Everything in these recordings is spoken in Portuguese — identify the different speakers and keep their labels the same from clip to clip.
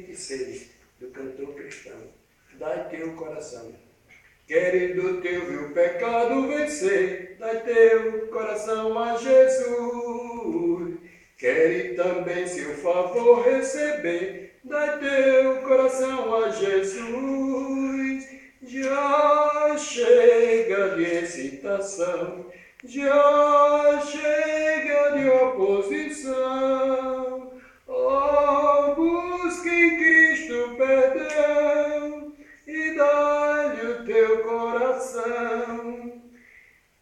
Speaker 1: 26, do cantor cristão. Dai teu coração. Queres do teu vil pecado vencer, dai teu coração a Jesus. Queres também seu favor receber, dai teu coração a Jesus. Já chega de excitação, já chega de oposição. Oh, busque em Cristo perdão e dá-lhe o teu coração.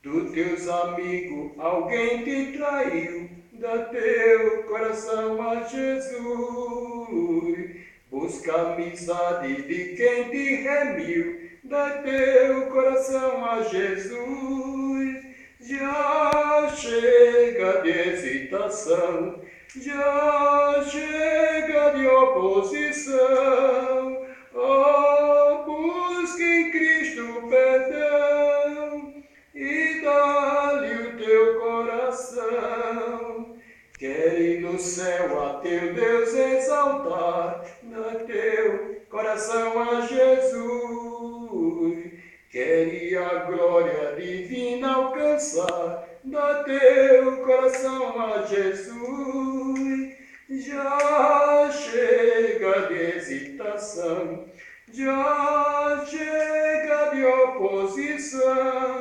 Speaker 1: Dos teus amigos alguém te traiu, dá teu coração a Jesus. Busca a amizade de quem te remiu, dá teu coração a Jesus. Já chega de hesitação, já chega de oposição. Oh, busque em Cristo perdão e dá-lhe o teu coração. Quer ir no céu a teu Deus exaltar, dá teu coração a Jesus. Quer ir a glória divina alcançar, dá teu coração a Jesus. Já chega de hesitação, já chega de oposição.